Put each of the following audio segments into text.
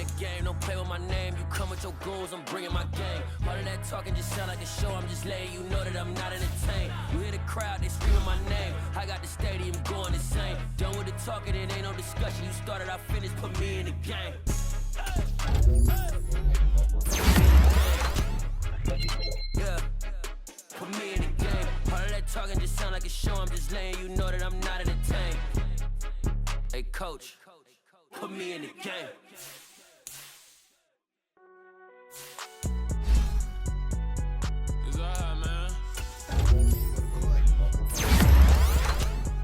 the game, don't play with my name. You come with your goons, I'm bringing my gang. All of that talking just sound like a show, I'm just letting you know that I'm not entertained. You hear the crowd, they screaming my name. I got the stadium going insane. Done with the talking, it ain't no discussion. You started, I finished, put me in the game. Yeah, put me in the game. All of that talking just sound like a show, I'm just letting you know that I'm not entertained. Hey coach, put me in the game. It's alright, man.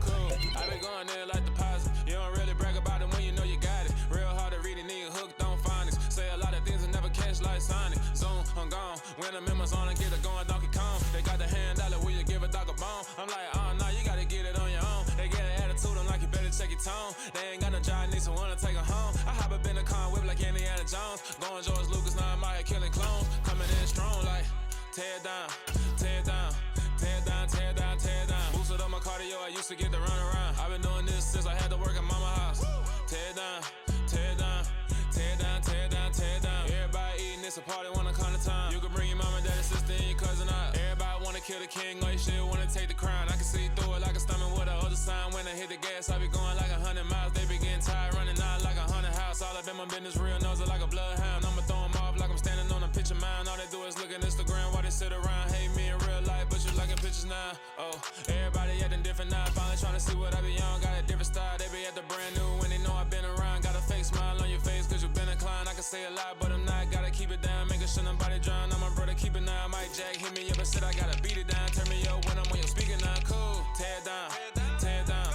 Cool. I been going there like deposit. You don't really brag about it when you know you got it. Real hard to read a nigga hooked on phonics. Say a lot of things and never catch like Sonic. Zone, I'm gone. When I'm in my zone, I get it going Donkey Kong. They got the hand dollar, will you give a dog a bone? I'm like, oh no, you gotta get it on your own. They get an attitude, I'm like, you better check your tone. They ain't got no job, need someone to take her home. I hop up in the car, whip like Indiana Jones. Going George Lucas, now I'm out here killing clones. Coming in strong like, tear down, tear down, tear down, tear down, tear down. Boosted up my cardio, I used to get to run around. I've been doing this since I had to work at mama house. Tear down, tear down, tear down, tear down, tear down. Everybody eating, it's a party, wanna come to time. You can bring your mama, daddy, sister, and your cousin out. Everybody wanna kill the king, or you shit wanna take the crown. I can see through it like a stomach with a other sign. When I hit the gas, I be going like 100 miles. They be getting tired, running out like 100 house. All up in my business, real nose it like a bloodhound. I'ma throw them off like I'm standing on a picture mound. All they do is look at Instagram while they sit around. Hate me in real life, but you liking pictures now. Oh, everybody acting different now. Finally trying to see what I be on. Got a different style, they be at the brand new when they know I've been around. Got a fake smile on your face cause you been inclined. I can say a lot, but I'm not. Gotta keep it down, making sure nobody drown. I'm my brother, keep it now. Mike Jack hit me up and said I gotta beat it down. Turn me up when I'm on your speaker now. Cool, tear down, tear down,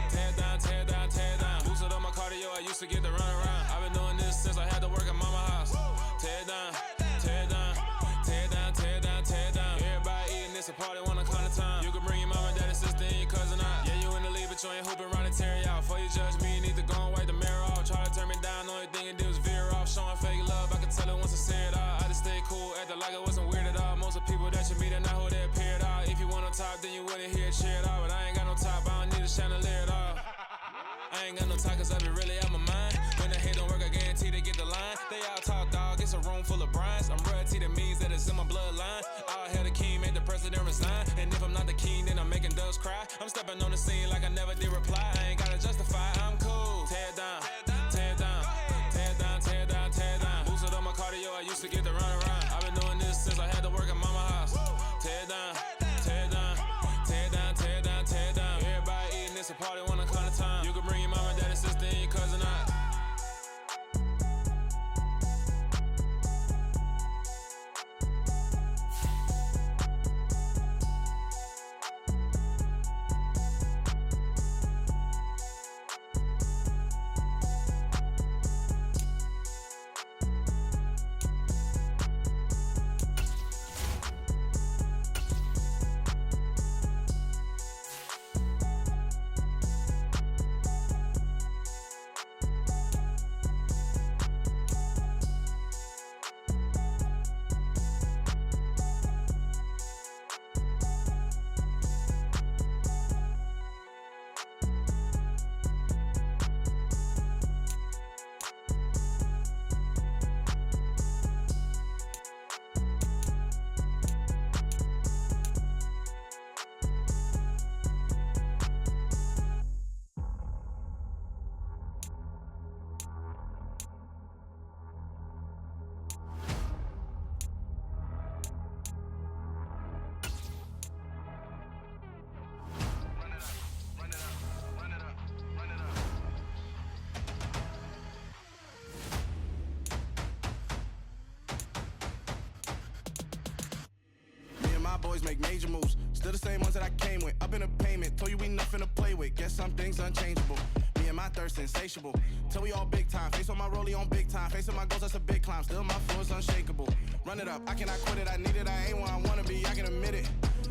tear down, tear down, tear down. Boosted up my cardio, I used to get to run around. I've been doing this since I had to work at mama house. Tear down, tear down, tear down, tear down, tear down. Everybody eating, it's a party, wanna come to time. You can bring your mama, daddy, sister, and your cousin out. Yeah, you in the league, but you ain't hooping around and tear out. Before you judge me, you need to go and wipe the mirror off. Try to turn me down, only thing you did was veer off. Showing fake love, I can tell it once I say it all. I just stay cool, acting like it wasn't weird at all. Most of the people that you meet are not who they appear at all. If you want on top, then you wouldn't hear it cheer at all. But I ain't got no top, I don't need a chandelier at all. I ain't got no talk cause I be really out my mind. When the hate don't work, I guarantee they get the line. They all talk dog, it's a room full of brines. I'm royalty, that means that it's in my bloodline. All hail the king, made the president resign. And if I'm not the king, then I'm making doves cry. I'm stepping on the scene like I never did reply. I ain't gotta justify, I'm cool. Tear down, tear down, tear down, tear down, tear down. Boosted up my cardio, I used to get to run around. I've been doing this since I had to work at mama house. Tear down, tear down, tear down, tear down, tear down. Everybody eating, it's a party, wanna come to time. You can bring your mama, daddy, sister, and your cousin out. Boys make major moves, still the same ones that I came with. Up in a payment, told you we nothing to play with. Guess some things unchangeable. Me and my thirst insatiable. Till we all big time. Face on my rollie on big time. Facing my goals, that's a big climb. Still my flow is unshakable. Run it up, I cannot quit it. I need it, I ain't where I wanna be. I can admit it.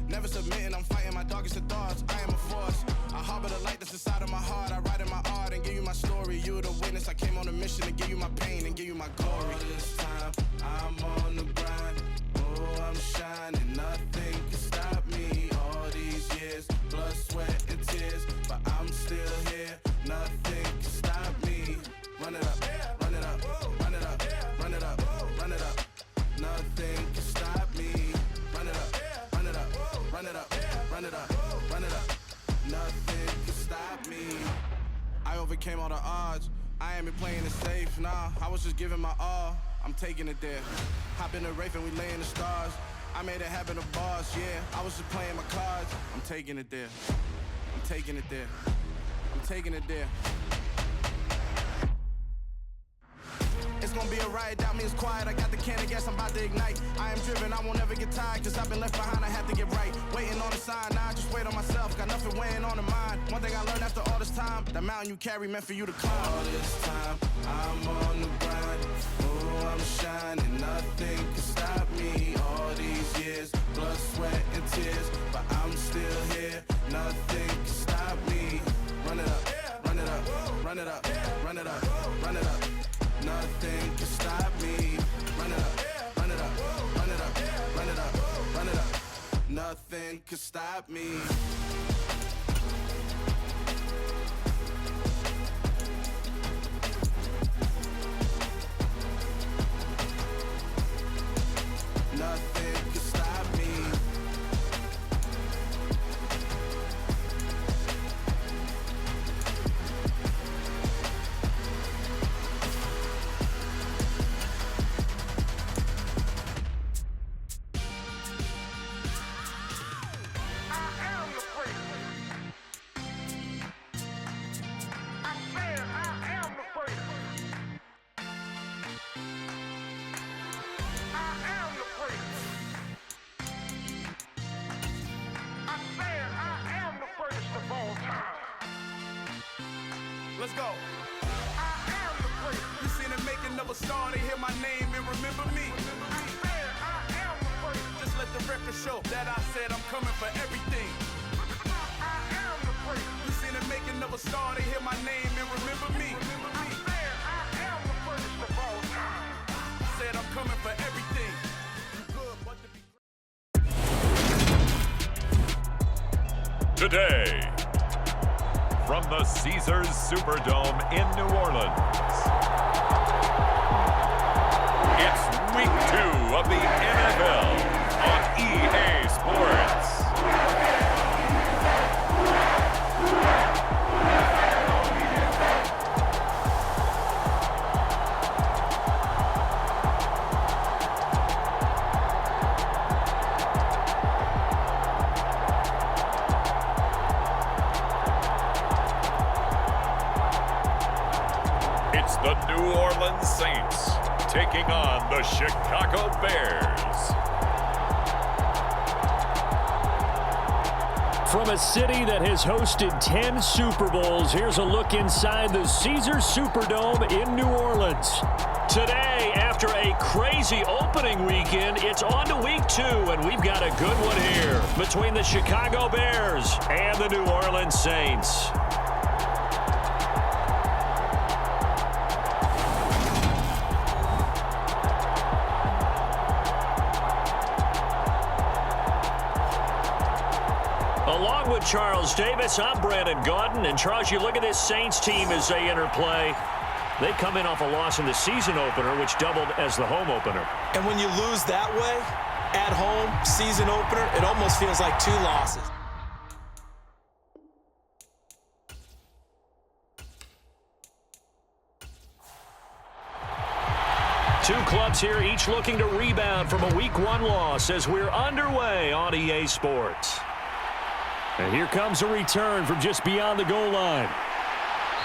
Never submitting, I'm fighting my darkest of thoughts. I am a force. I harbor the light that's inside of my heart. I write in my art and give you my story. You the witness. I came on a mission to give you my pain and give you my glory. All this time, I'm on the grind. Oh, I'm shining. Nothing can stop me. All these years, blood, sweat, and tears, but I'm still here. Nothing can stop me. Run it up, run it up, run it up. I overcame all the odds. I ain't been playing it safe, nah. I was just giving my all. I'm taking it there. Hop in the Wraith and we lay in the stars. I made it happen to boss, yeah. I was just playing my cards. I'm taking it there. I'm taking it there. I'm taking it there. It's gonna be a riot, doubt me it's quiet. I got the can of gas, I'm about to ignite. I am driven, I won't ever get tired, cause I've been left behind, I have to get right. Waiting on the sign, now I just wait on myself. Got nothing weighing on the mind. One thing I learned after all this time, the mountain you carry meant for you to climb. All this time, I'm on the grind. Oh, I'm shining, nothing can stop me. All these years, blood, sweat, and tears, but I'm still here. Nothing can stop me. Run it up, run it up, run it up, run it up, run it up. Nothing can stop me. Run it up, run it up, run it up, run it up, run it up. Nothing can stop me. Nothing can stop me. Let's go. I am the great. You seen the making of a star, they hear my name and remember me. I am the great. Just let the record show that I said I'm coming for everything. I am the great. You seen the making of a star, they hear my name and remember me. I am the greatest of all time. Said I'm coming for everything. You good, but to be today, from the Caesars Superdome in New Orleans, it's week 2 of the NFL on EA Sports. It's the New Orleans Saints taking on the Chicago Bears. From a city that has hosted 10 Super Bowls, here's a look inside the Caesars Superdome in New Orleans. Today, after a crazy opening weekend, it's on to week 2, and we've got a good one here between the Chicago Bears and the New Orleans Saints. Along with Charles Davis, I'm Brandon Gaudin. And Charles, you look at this Saints team as they enter play. They come in off a loss in the season opener, which doubled as the home opener. And when you lose that way, at home, season opener, it almost feels like 2 losses. Two clubs here, each looking to rebound from a week 1 loss as we're underway on EA Sports. And here comes a return from just beyond the goal line.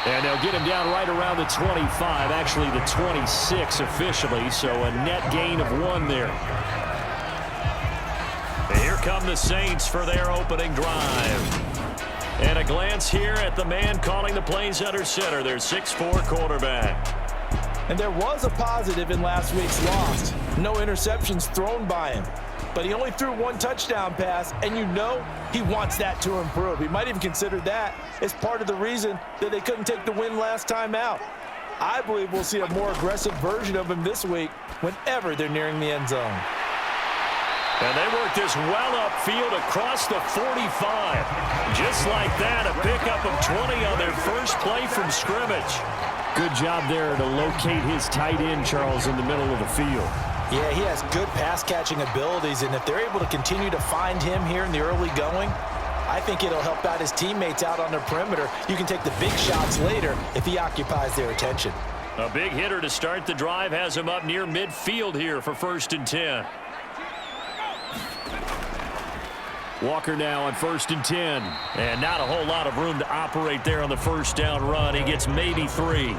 And they'll get him down right around the 25, actually the 26 officially, so a net gain of 1 there. And here come the Saints for their opening drive. And a glance here at the man calling the plays under center, their 6'4 quarterback. And there was a positive in last week's loss. No interceptions thrown by him. But he only threw 1 touchdown pass, and you know he wants that to improve. He might even consider that as part of the reason that they couldn't take the win last time out. I believe we'll see a more aggressive version of him this week whenever they're nearing the end zone. And they work this well upfield across the 45. Just like that, a pickup of 20 on their first play from scrimmage. Good job there to locate his tight end, Charles, in the middle of the field. Yeah, he has good pass-catching abilities, and if they're able to continue to find him here in the early going, I think it'll help out his teammates out on the perimeter. You can take the big shots later if he occupies their attention. A big hitter to start the drive has him up near midfield here for 1st and 10. Walker now on 1st and 10. And not a whole lot of room to operate there on the first down run. He gets maybe 3.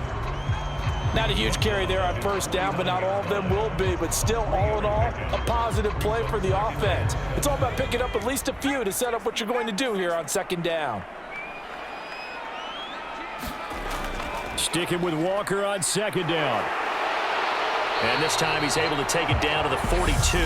Not a huge carry there on first down, but not all of them will be. But still, all in all, a positive play for the offense. It's all about picking up at least a few to set up what you're going to do here on 2nd down. Sticking with Walker on 2nd down. And this time he's able to take it down to the 42.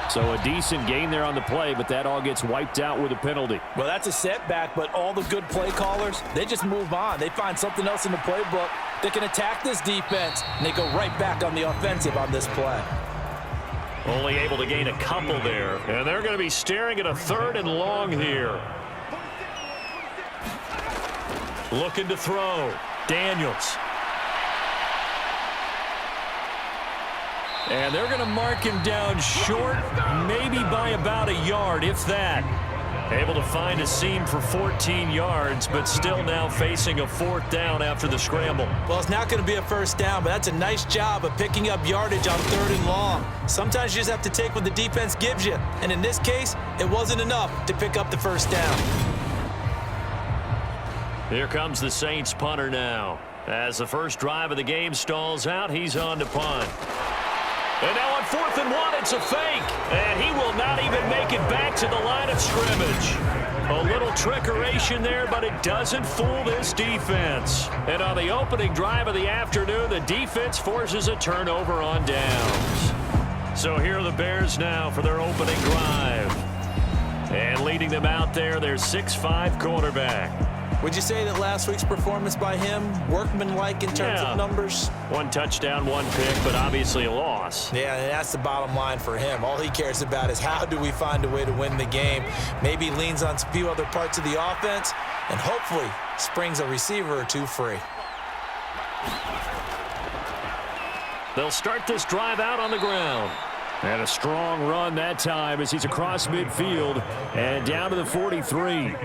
So a decent gain there on the play, but that all gets wiped out with a penalty. Well, that's a setback, but all the good play callers, they just move on. They find something else in the playbook. They can attack this defense, and they go right back on the offensive on this play. Only able to gain a couple there. And they're going to be staring at a 3rd and long here. Looking to throw. Daniels. And they're going to mark him down short, maybe by about a yard, if that. Able to find a seam for 14 yards, but still now facing a 4th down after the scramble. Well, it's not going to be a 1st down, but that's a nice job of picking up yardage on 3rd and long. Sometimes you just have to take what the defense gives you, and in this case, it wasn't enough to pick up the 1st down. Here comes the Saints punter now. As the first drive of the game stalls out, he's on to punt. And now on 4th and 1, it's a fake. And he will not even make it back to the line of scrimmage. A little trickeration there, but it doesn't fool this defense. And on the opening drive of the afternoon, the defense forces a turnover on downs. So here are the Bears now for their opening drive. And leading them out there, their 6'5" quarterback. Would you say that last week's performance by him, workmanlike in terms of numbers? 1 touchdown, 1 pick, but obviously a loss. Yeah, and that's the bottom line for him. All he cares about is how do we find a way to win the game. Maybe leans on a few other parts of the offense, and hopefully springs a receiver or 2 free. They'll start this drive out on the ground. And a strong run that time as he's across midfield and down to the 43.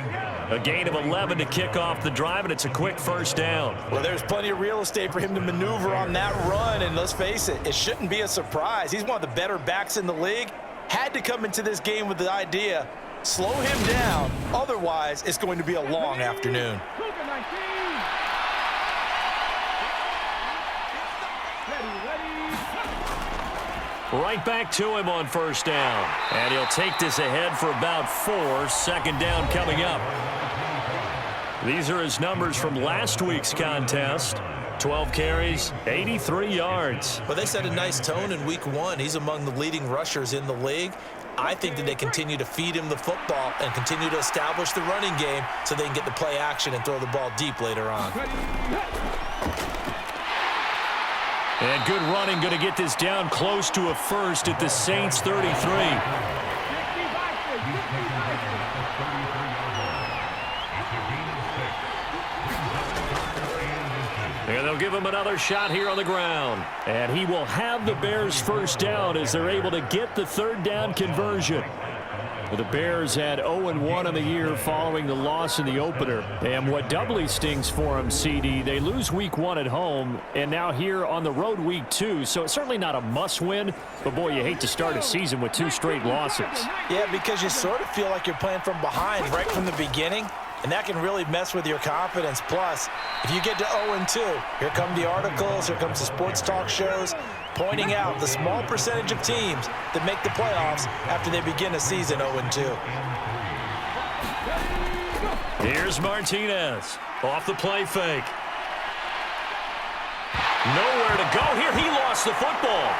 A gain of 11 to kick off the drive, and it's a quick 1st down. Well, there's plenty of real estate for him to maneuver on that run, and let's face it, it shouldn't be a surprise. He's one of the better backs in the league. Had to come into this game with the idea, slow him down, otherwise it's going to be a long afternoon. Right back to him on 1st down. And he'll take this ahead for about 4. 2nd down coming up. These are his numbers from last week's contest. 12 carries, 83 yards. Well, they set a nice tone in week 1. He's among the leading rushers in the league. I think that they continue to feed him the football and continue to establish the running game so they can get the play action and throw the ball deep later on. And good running, going to get this down close to a 1st at the Saints 33. And they'll give him another shot here on the ground. And he will have the Bears' 1st down as they're able to get the 3rd down conversion. The Bears had 0-1 on the year following the loss in the opener. And what doubly stings for them, CD, they lose week 1 at home, and now here on the road week 2. So it's certainly not a must-win, but boy, you hate to start a season with 2 straight losses. Yeah, because you sort of feel like you're playing from behind right from the beginning, and that can really mess with your confidence. Plus, if you get to 0-2, here come the articles, here comes the sports talk shows, pointing out the small percentage of teams that make the playoffs after they begin a season 0-2. Here's Martinez off the play fake. Nowhere to go here. He lost the football.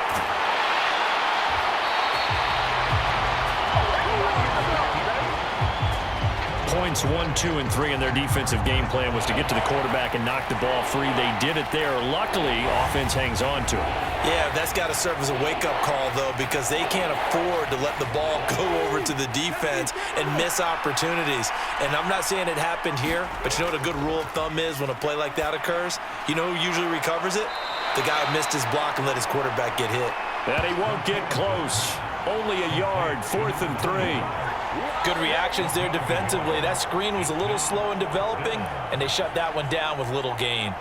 Points 1, 2, and 3 in their defensive game plan was to get to the quarterback and knock the ball free. They did it there. Luckily, offense hangs on to it. Yeah, that's got to serve as a wake-up call, though, because they can't afford to let the ball go over to the defense and miss opportunities. And I'm not saying it happened here, but you know what a good rule of thumb is when a play like that occurs? You know who usually recovers it? The guy missed his block and let his quarterback get hit. And he won't get close. Only a yard, 4th and 3. Good reactions there defensively. That screen was a little slow in developing, and they shut that one down with little gain.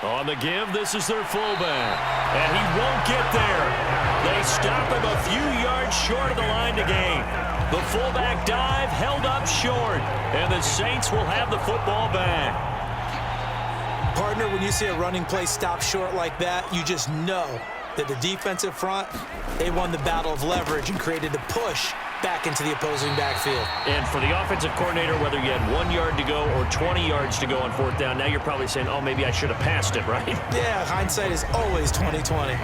On the give, this is their fullback. And he won't get there. They stop him a few yards short of the line to gain. The fullback dive held up short. And the Saints will have the football back. Partner, when you see a running play stop short like that, you just know that the defensive front, they won the battle of leverage and created a push back into the opposing backfield. And for the offensive coordinator, whether you had 1 yard to go or 20 yards to go on 4th down, now you're probably saying, oh, maybe I should have passed it, right? Yeah, hindsight is always 20/20.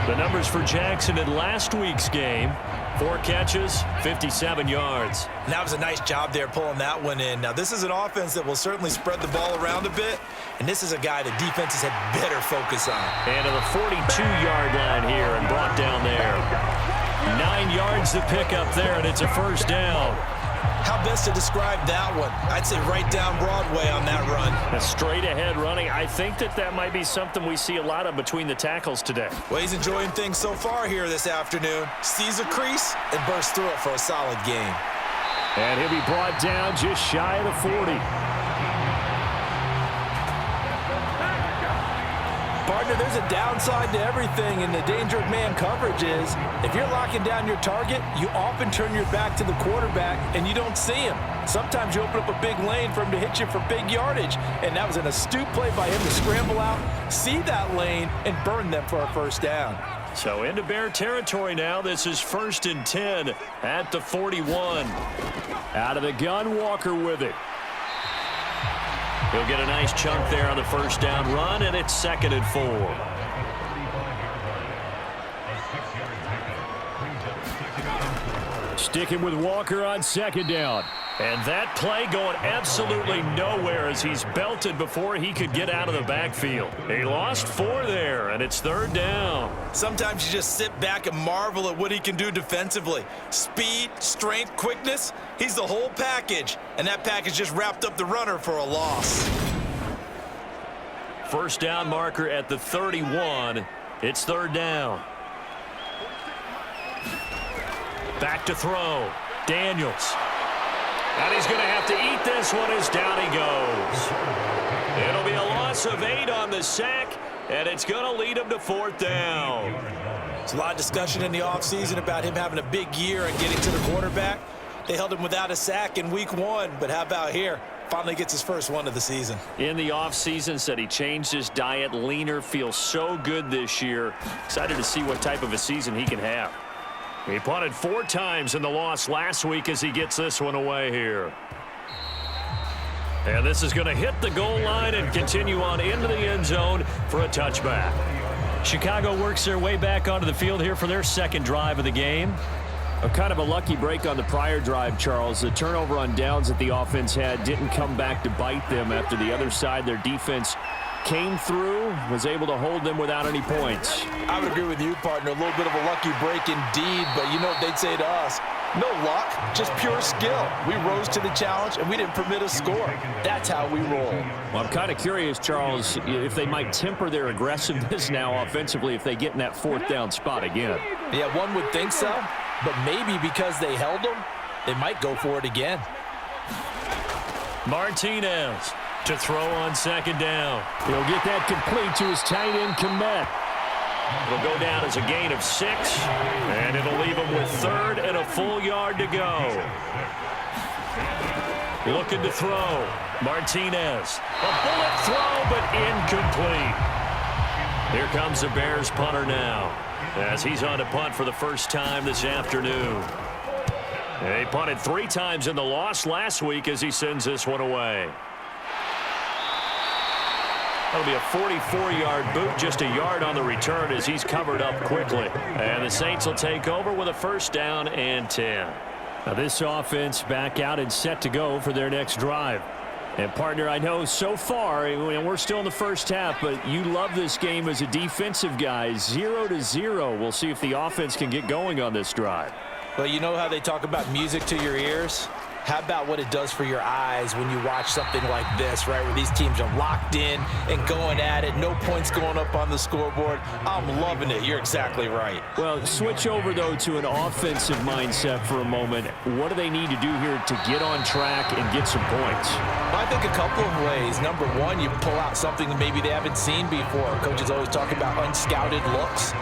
The numbers for Jackson in last week's game: 4 catches, 57 yards. And that was a nice job there pulling that one in. Now, this is an offense that will certainly spread the ball around a bit, and this is a guy that defenses had better focus on. And to the 42-yard line here and brought down there. 9 yards to pick up there, and it's a 1st down. How best to describe that one? I'd say right down Broadway on that run. A straight-ahead running. I think that might be something we see a lot of between the tackles today. Well, he's enjoying things so far here this afternoon. Sees a crease and bursts through it for a solid gain. And he'll be brought down just shy of the 40. Partner, there's a downside to everything, and the danger of man coverage is if you're locking down your target, you often turn your back to the quarterback and you don't see him. Sometimes you open up a big lane for him to hit you for big yardage, and that was an astute play by him to scramble out, see that lane, and burn them for a 1st down. So into Bear territory now. This is 1st and 10 at the 41. Out of the gun, Walker with it. He'll get a nice chunk there on the 1st down run, and it's 2nd and 4. Sticking with Walker on 2nd down. And that play going absolutely nowhere as he's belted before he could get out of the backfield. He lost 4 there, and it's 3rd down. Sometimes you just sit back and marvel at what he can do defensively. Speed, strength, quickness, he's the whole package. And that package just wrapped up the runner for a loss. 1st down marker at the 31. It's 3rd down. Back to throw. Daniels. And he's going to have to eat this one as down he goes. It'll be a loss of 8 on the sack, and it's going to lead him to 4th down. There's a lot of discussion in the offseason about him having a big year and getting to the quarterback. They held him without a sack in week 1, but how about here? Finally gets his first one of the season. In the offseason, said he changed his diet, leaner, feels so good this year. Excited to see what type of a season he can have. He punted 4 times in the loss last week as he gets this one away here. And this is going to hit the goal line and continue on into the end zone for a touchback. Chicago works their way back onto the field here for their 2nd drive of the game. A kind of a lucky break on the prior drive, Charles. The turnover on downs that the offense had didn't come back to bite them after the other side. Their defense came through, was able to hold them without any points. I would agree with you, partner. A little bit of a lucky break indeed, but you know what they'd say to us? No luck, just pure skill. We rose to the challenge, and we didn't permit a score. That's how we roll. Well, I'm kind of curious, Charles, if they might temper their aggressiveness now offensively if they get in that 4th down spot again. Yeah, one would think so, but maybe because they held them, they might go for it again. Martinez to throw on 2nd down. He'll get that complete to his tight end, Kmet. It'll go down as a gain of 6, and it'll leave him with 3rd and a full yard to go. Looking to throw. Martinez. A bullet throw, but incomplete. Here comes the Bears punter now, as he's on to punt for the 1st time this afternoon. He punted 3 times in the loss last week as he sends this one away. That'll be a 44-yard boot, just a yard on the return as he's covered up quickly. And the Saints will take over with a 1st down and 10. Now this offense back out and set to go for their next drive. And, partner, I know so far, and we're still in the first half, but you love this game as a defensive guy. 0-0. We'll see if the offense can get going on this drive. Well, you know how they talk about music to your ears? How about what it does for your eyes when you watch something like this, right, where these teams are locked in and going at it, no points going up on the scoreboard? I'm loving it. You're exactly right. Well, switch over, though, to an offensive mindset for a moment. What do they need to do here to get on track and get some points? I think a couple of ways. Number one, you pull out something that maybe they haven't seen before. Coaches always talk about unscouted looks.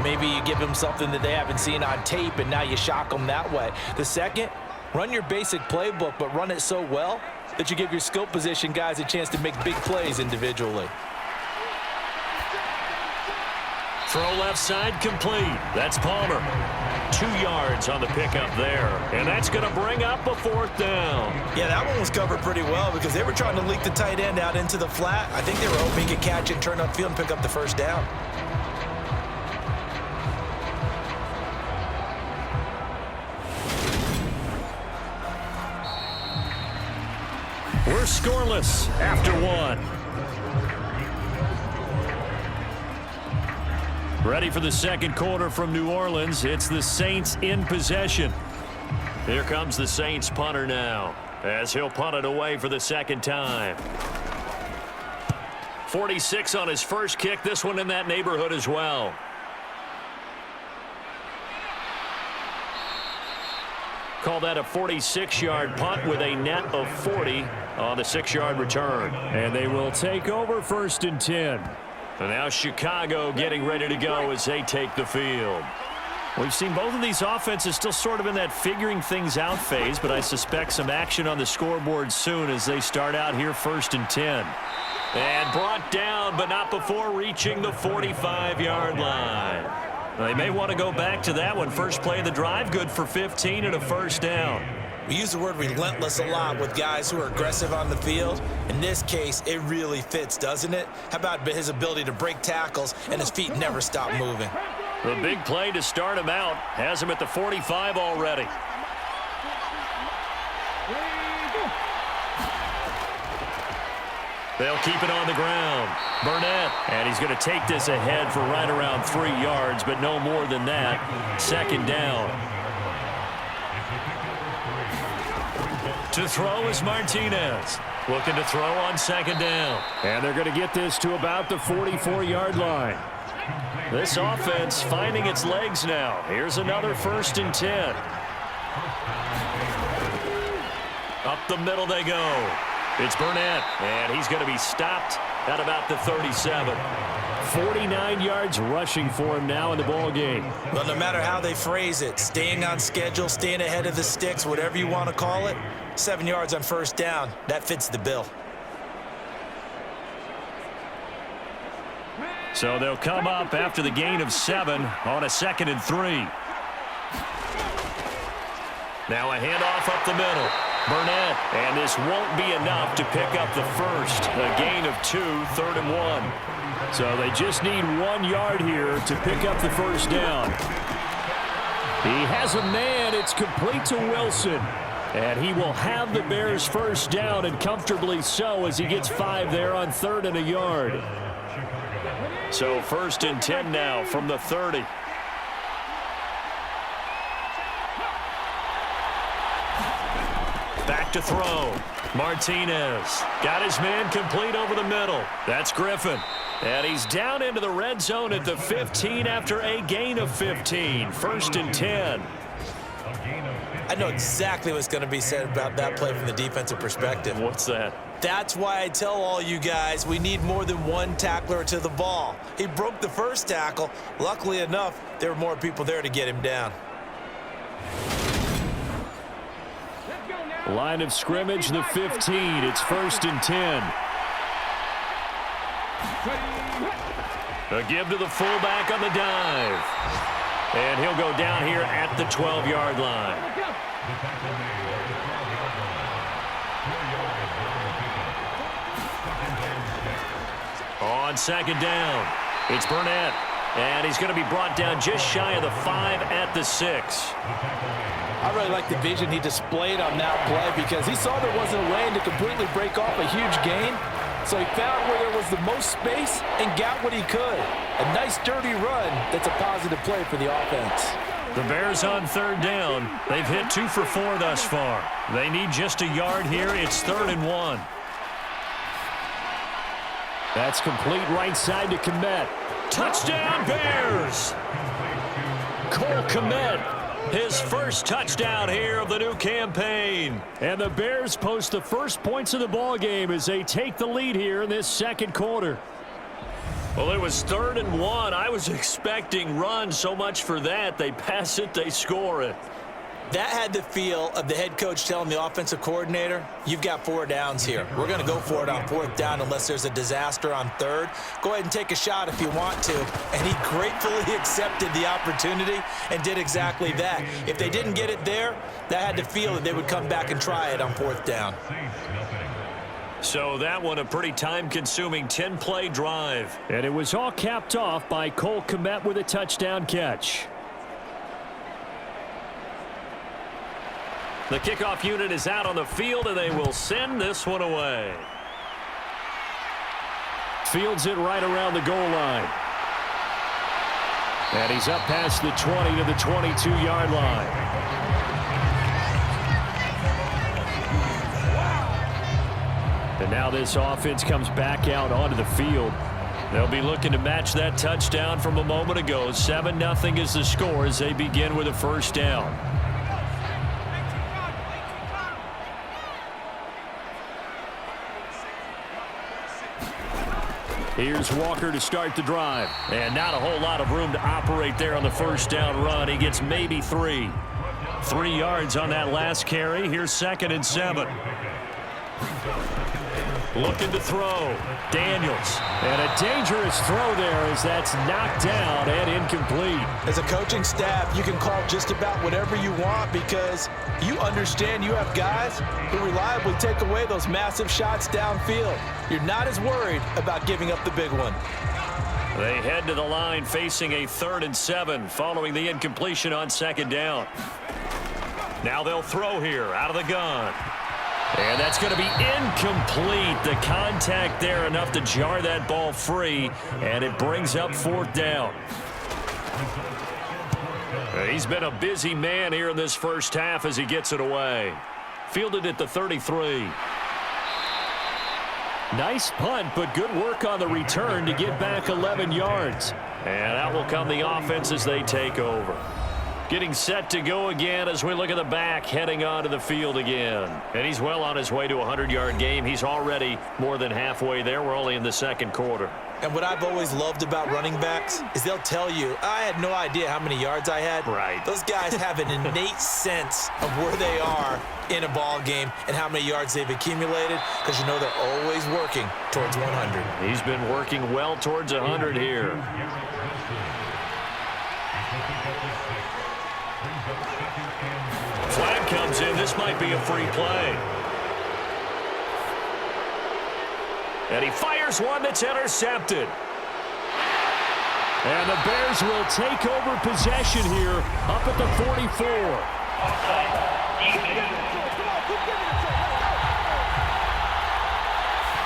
Maybe you give them something that they haven't seen on tape, and now you shock them that way. The second, run your basic playbook, but run it so well that you give your skill position guys a chance to make big plays individually. Throw left side complete. That's Palmer. 2 yards on the pickup there. And that's going to bring up a 4th down. Yeah, that one was covered pretty well because they were trying to leak the tight end out into the flat. I think they were hoping he could catch it, turn upfield, and pick up the 1st down. We're scoreless after 1. Ready for the second quarter from New Orleans. It's the Saints in possession. Here comes the Saints punter now, as he'll punt it away for the second time. 46 on his first kick. This one in that neighborhood as well. Call that a 46-yard punt with a net of 40 on the 6-yard return. And they will take over 1st and 10. And now Chicago getting ready to go as they take the field. We've seen both of these offenses still sort of in that figuring things out phase, but I suspect some action on the scoreboard soon as they start out here 1st and 10. And brought down, but not before reaching the 45-yard line. They may want to go back to that one. First play of the drive, good for 15 and a 1st down. We use the word relentless a lot with guys who are aggressive on the field. In this case, it really fits, doesn't it? How about his ability to break tackles and his feet never stop moving? The big play to start him out has him at the 45 already. They'll keep it on the ground. Burnett, and he's going to take this ahead for right around 3 yards, but no more than that. 2nd down. To throw is Martinez. Looking to throw on 2nd down. And they're going to get this to about the 44-yard line. This offense finding its legs now. Here's another 1st and 10. Up the middle they go. It's Burnett, and he's going to be stopped at about the 37. 49 yards rushing for him now in the ball game. Well, no matter how they phrase it, staying on schedule, staying ahead of the sticks, whatever you want to call it, 7 yards on 1st down, that fits the bill. So they'll come up after the gain of 7 on a 2nd and 3. Now a handoff up the middle. Burnett, and this won't be enough to pick up the 1st. A gain of 2, 3rd and 1. So they just need 1 yard here to pick up the 1st down. He has a man. It's complete to Wilson. And he will have the Bears 1st down, and comfortably so, as he gets 5 there on 3rd and a yard. So 1st and 10 now from the 30. Back to throw. Martinez got his man complete over the middle. That's Griffin. And he's down into the red zone at the 15 after a gain of 15. 1st and 10. I know exactly what's going to be said about that play from the defensive perspective. What's that? That's why I tell all you guys we need more than one tackler to the ball. He broke the 1st tackle. Luckily enough, there were more people there to get him down. Line of scrimmage, the 15. It's 1st and 10. A give to the fullback on the dive. And he'll go down here at the 12-yard line. On 2nd down, it's Burnett. And he's going to be brought down just shy of the 5 at the 6. I really like the vision he displayed on that play because he saw there wasn't a lane to completely break off a huge gain. So he found where there was the most space and got what he could. A nice, dirty run that's a positive play for the offense. The Bears on 3rd down. They've hit 2 for 4 thus far. They need just a yard here. It's 3rd and 1. That's complete right side to Kmet. Touchdown, Bears! Cole Kmet, his first touchdown here of the new campaign. And the Bears post the first points of the ball game as they take the lead here in this second quarter. Well, it was 3rd and 1. I was expecting run, so much for that. They pass it, they score it. That had the feel of the head coach telling the offensive coordinator, you've got 4 downs here. We're going to go for it on 4th down unless there's a disaster on 3rd. Go ahead and take a shot if you want to. And he gratefully accepted the opportunity and did exactly that. If they didn't get it there, that had the feel that they would come back and try it on 4th down. So that one a pretty time-consuming 10-play drive. And it was all capped off by Cole Kmet with a touchdown catch. The kickoff unit is out on the field, and they will send this one away. Fields it right around the goal line. And he's up past the 20 to the 22-yard line. And now this offense comes back out onto the field. They'll be looking to match that touchdown from a moment ago. 7-0 is the score as they begin with a first down. Here's Walker to start the drive. And not a whole lot of room to operate there on the first down run. He gets maybe 3. 3 yards on that last carry. Here's 2nd and 7. Looking to throw. Daniels. And a dangerous throw there as that's knocked down and incomplete. As a coaching staff, you can call just about whatever you want because you understand you have guys who reliably take away those massive shots downfield. You're not as worried about giving up the big one. They head to the line facing a 3rd and 7 following the incompletion on 2nd down. Now they'll throw here out of the gun. And that's going to be incomplete. The contact there enough to jar that ball free, and it brings up 4th down. He's been a busy man here in this first half as he gets it away. Fielded at the 33. Nice punt, but good work on the return to get back 11 yards. And out will come the offense as they take over. Getting set to go again as we look at the back, heading onto the field again. And he's well on his way to a 100-yard game. He's already more than halfway there. We're only in the second quarter. And what I've always loved about running backs is they'll tell you, I had no idea how many yards I had. Right. Those guys have an innate sense of where they are in a ball game and how many yards they've accumulated because you know they're always working towards 100. He's been working well towards 100 here. Flag comes in. This might be a free play. And he fires one that's intercepted. And the Bears will take over possession here up at the 44.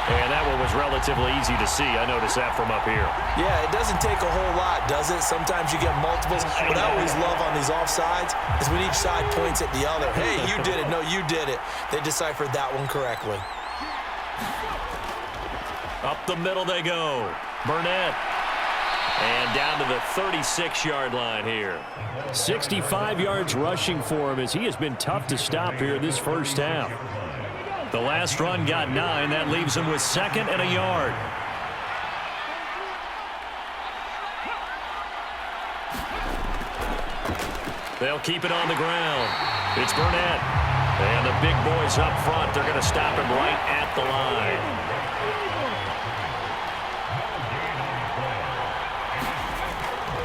And that one was relatively easy to see. I noticed that from up here. Yeah, it doesn't take a whole lot, does it? Sometimes you get multiples. What I always love on these offsides is when each side points at the other. Hey, you did it. No, you did it. They deciphered that one correctly. Up the middle they go. Burnett. And down to the 36-yard line here. 65 yards rushing for him as he has been tough to stop here in this first half. The last run got 9. That leaves him with 2nd and a yard. They'll keep it on the ground. It's Burnett. And the big boys up front, they're going to stop him right at the line.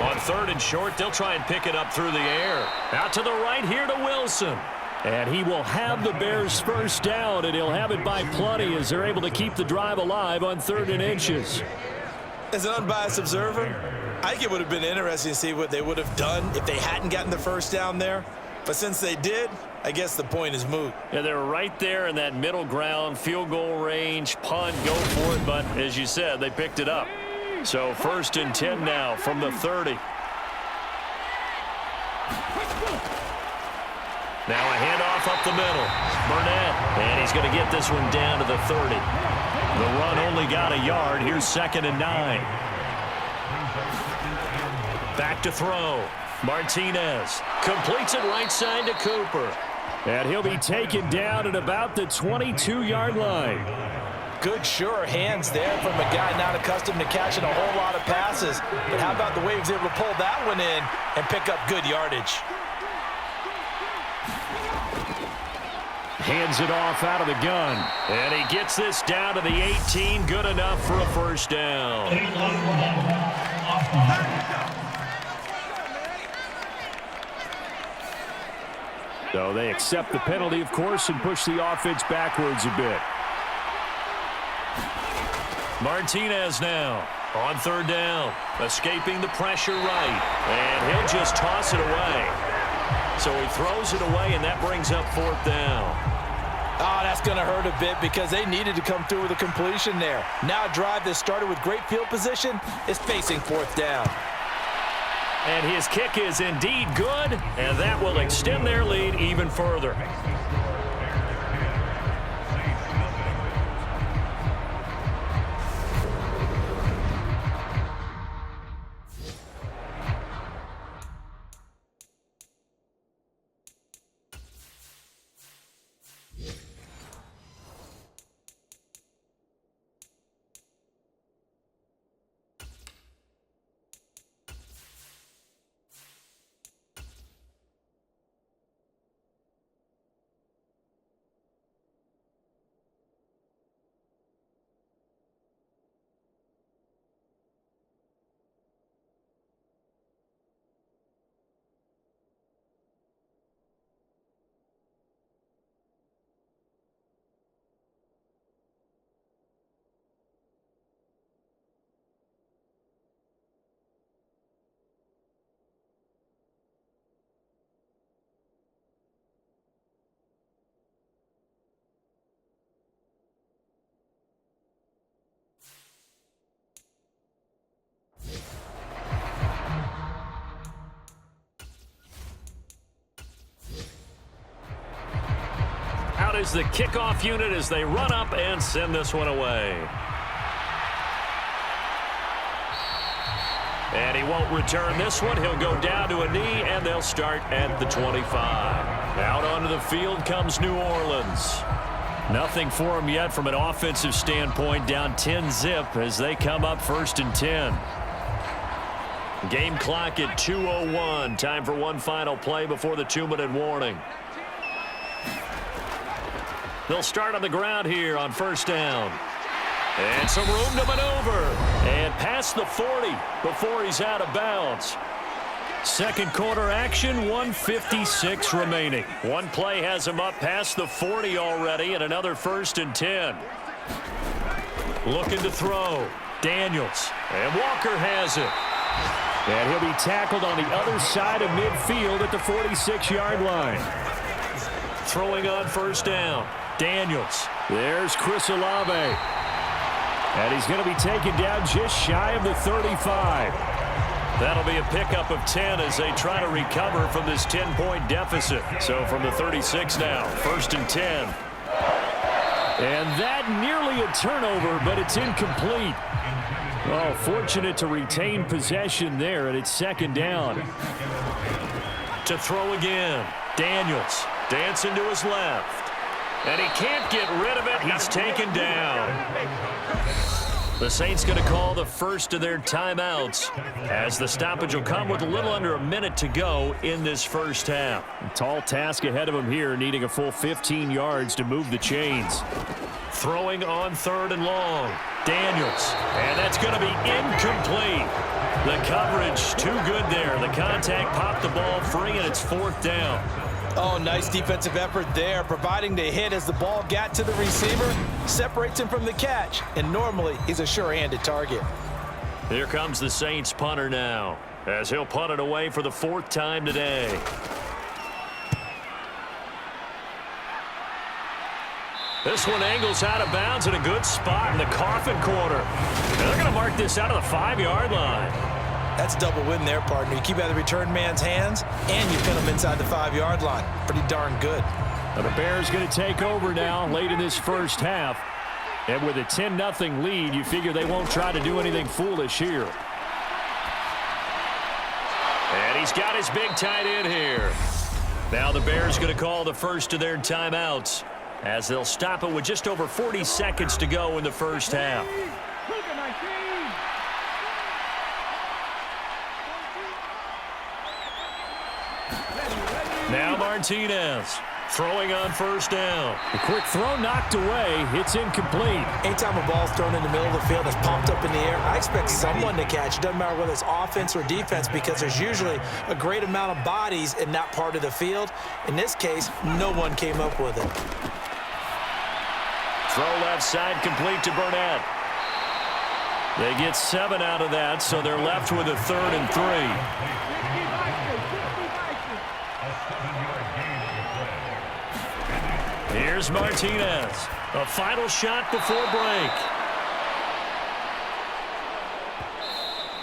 On 3rd and short, they'll try and pick it up through the air. Out to the right here to Wilson. And he will have the Bears first down, and he'll have it by plenty as they're able to keep the drive alive on 3rd and inches. As an unbiased observer, I think it would have been interesting to see what they would have done if they hadn't gotten the first down there. But since they did, I guess the point is moot. Yeah, they were right there in that middle ground, field goal range, punt, go for it. But as you said, they picked it up. So 1st and 10 now from the 30. Now a handoff up the middle. Burnett, and he's going to get this one down to the 30. The run only got a yard. Here's 2nd and 9. Back to throw. Martinez completes it right side to Cooper. And he'll be taken down at about the 22-yard line. Good, sure hands there from a guy not accustomed to catching a whole lot of passes. But how about the way he was able to pull that one in and pick up good yardage? Hands it off out of the gun. And he gets this down to the 18. Good enough for a first down. So they accept the penalty, of course, and push the offense backwards a bit. Martinez now on 3rd down, escaping the pressure right. And he'll just toss it away. So he throws it away, and that brings up 4th down. Oh, that's going to hurt a bit because they needed to come through with a completion there. Now a drive that started with great field position is facing 4th down. And his kick is indeed good, and that will extend their lead even further. Out is the kickoff unit as they run up and send this one away. And he won't return this one. He'll go down to a knee, and they'll start at the 25. Out onto the field comes New Orleans. Nothing for them yet from an offensive standpoint, down 10-zip as they come up 1st and 10. Game clock at 2:01. Time for one final play before the 2-minute warning. They'll start on the ground here on 1st down. And some room to maneuver. And past the 40 before he's out of bounds. Second quarter action, 1:56 remaining. One play has him up past the 40 already, and another 1st and 10. Looking to throw. Daniels. And Walker has it. And he'll be tackled on the other side of midfield at the 46-yard line. Throwing on 1st down. Daniels. There's Chris Olave. And he's going to be taken down just shy of the 35. That'll be a pickup of 10 as they try to recover from this 10-point deficit. So from the 36 now, 1st and 10. And that nearly a turnover, but it's incomplete. Oh, fortunate to retain possession there, and it's 2nd down. To throw again. Daniels dancing to his left. And he can't get rid of it. He's taken down. The Saints going to call the first of their timeouts as the stoppage will come with a little under a minute to go in this first half. A tall task ahead of him here, needing a full 15 yards to move the chains. Throwing on 3rd and long. Daniels. And that's going to be incomplete. The coverage too good there. The contact popped the ball free, and it's 4th down. Oh, nice defensive effort there, providing the hit as the ball got to the receiver, separates him from the catch, and normally he's a sure-handed target. Here comes the Saints punter now, as he'll punt it away for the 4th time today. This one angles out of bounds in a good spot in the coffin corner. And they're going to mark this out of the 5-yard line. That's double win there, partner. You keep out of the return man's hands, and you pin him inside the 5-yard line. Pretty darn good. Now the Bears going to take over now late in this first half. And with a 10-0 lead, you figure they won't try to do anything foolish here. And he's got his big tight end here. Now the Bears going to call the first of their timeouts, as they'll stop it with just over 40 seconds to go in the first half. Now Martinez throwing on first down. The quick throw knocked away. It's incomplete. Anytime a ball's thrown in the middle of the field that's pumped up in the air, I expect someone to catch. It doesn't matter whether it's offense or defense, because there's usually a great amount of bodies in that part of the field. In this case, no one came up with it. Throw left side complete to Burnett. They get 7 out of that, so they're left with a 3rd and 3. Here's Martinez. A final shot before break.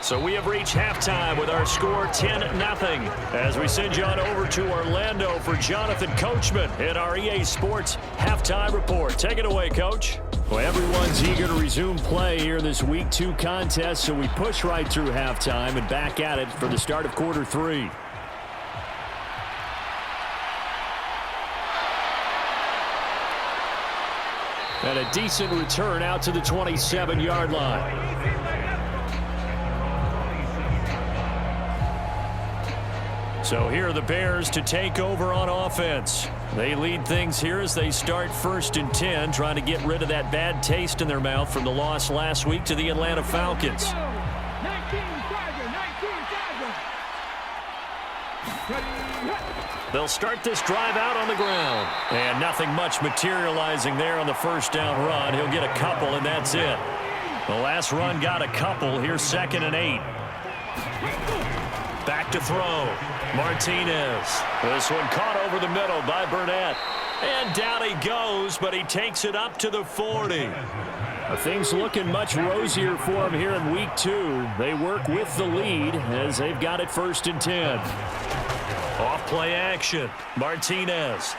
So we have reached halftime with our score 10-0. As we send you on over to Orlando for Jonathan Coachman in our EA Sports Halftime Report. Take it away, Coach. Well, everyone's eager to resume play here in this Week 2 contest, so we push right through halftime and back at it for the start of quarter 3. And a decent return out to the 27-yard line. So here are the Bears to take over on offense. They lead things here as they start 1st and 10, trying to get rid of that bad taste in their mouth from the loss last week to the Atlanta Falcons. They'll start this drive out on the ground. And nothing much materializing there on the first down run. He'll get a couple, and that's it. The last run got a couple. Here's 2nd and 8. Back to throw. Martinez. This one caught over the middle by Burnett. And down he goes, but he takes it up to the 40. Things looking much rosier for him here in week 2. They work with the lead as they've got it 1st and 10. Off play action. Martinez.